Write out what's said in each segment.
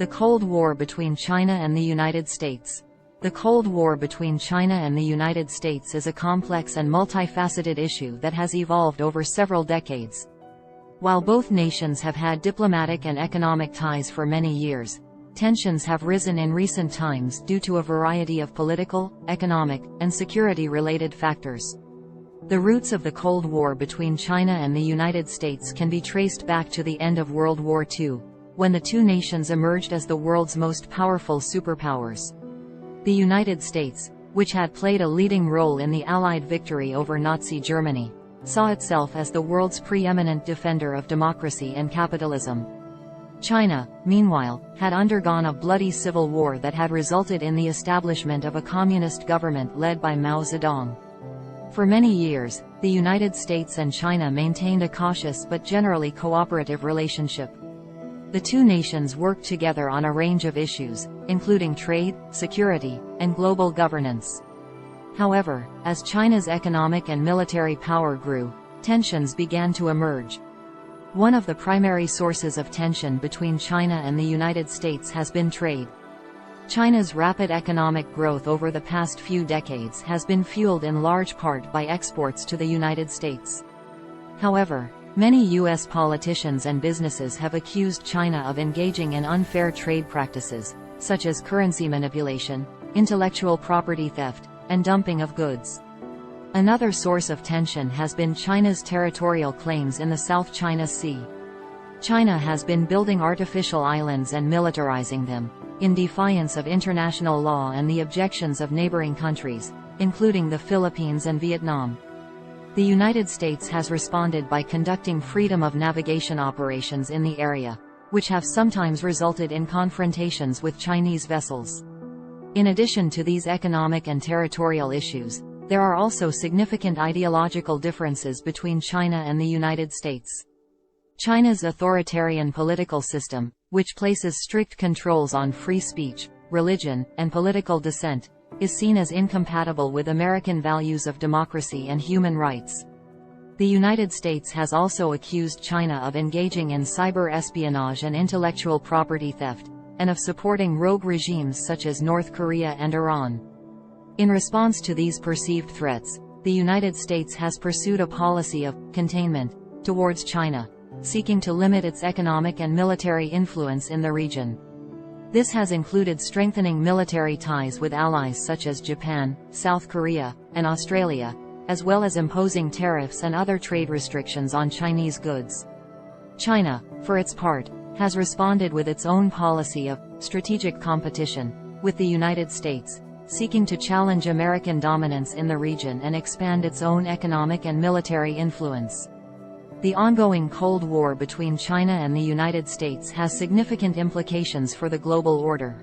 The Cold War between China and the United States. The Cold War between China and the United States is a complex and multifaceted issue that has evolved over several decades. While both nations have had diplomatic and economic ties for many years, tensions have risen in recent times due to a variety of political, economic, and security-related factors. The roots of the Cold War between China and the United States can be traced back to the end of World War II, when the two nations emerged as the world's most powerful superpowers. The United States, which had played a leading role in the Allied victory over Nazi Germany, saw itself as the world's preeminent defender of democracy and capitalism. China, meanwhile, had undergone a bloody civil war that had resulted in the establishment of a communist government led by Mao Zedong. For many years, the United States and China maintained a cautious but generally cooperative relationship. The two nations worked together on a range of issues, including trade, security, and global governance. However, as China's economic and military power grew, tensions began to emerge. One of the primary sources of tension between China and the United States has been trade. China's rapid economic growth over the past few decades has been fueled in large part by exports to the United States. However, many U.S. politicians and businesses have accused China of engaging in unfair trade practices, such as currency manipulation, intellectual property theft, and dumping of goods. Another source of tension has been China's territorial claims in the South China Sea. China has been building artificial islands and militarizing them, in defiance of international law and the objections of neighboring countries, including the Philippines and Vietnam. The United States has responded by conducting freedom of navigation operations in the area, which have sometimes resulted in confrontations with Chinese vessels. In addition to these economic and territorial issues, there are also significant ideological differences between China and the United States. China's authoritarian political system, which places strict controls on free speech, religion, and political dissent, is seen as incompatible with American values of democracy and human rights. The United States has also accused China of engaging in cyber espionage and intellectual property theft, and of supporting rogue regimes such as North Korea and Iran. In response to these perceived threats, the United States has pursued a policy of containment towards China, seeking to limit its economic and military influence in the region. This has included strengthening military ties with allies such as Japan, South Korea, and Australia, as well as imposing tariffs and other trade restrictions on Chinese goods. China, for its part, has responded with its own policy of strategic competition with the United States, seeking to challenge American dominance in the region and expand its own economic and military influence. The ongoing Cold War between China and the United States has significant implications for the global order.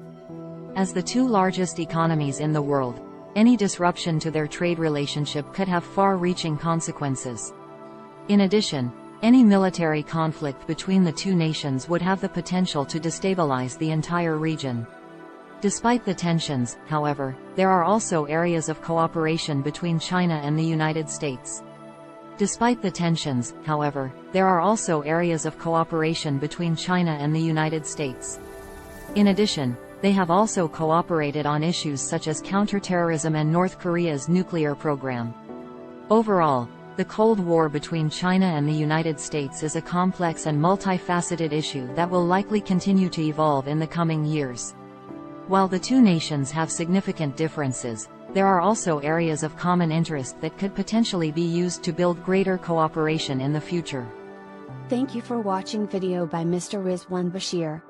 As the two largest economies in the world, any disruption to their trade relationship could have far-reaching consequences. In addition, any military conflict between the two nations would have the potential to destabilize the entire region. Despite the tensions, however, there are also areas of cooperation between China and the United States. Despite the tensions, however, there are also areas of cooperation between China and the United States. In addition, they have also cooperated on issues such as counterterrorism and North Korea's nuclear program. Overall, the Cold War between China and the United States is a complex and multifaceted issue that will likely continue to evolve in the coming years. While the two nations have significant differences, there are also areas of common interest that could potentially be used to build greater cooperation in the future. Thank you for watching video by Mr. Rizwan Bashir.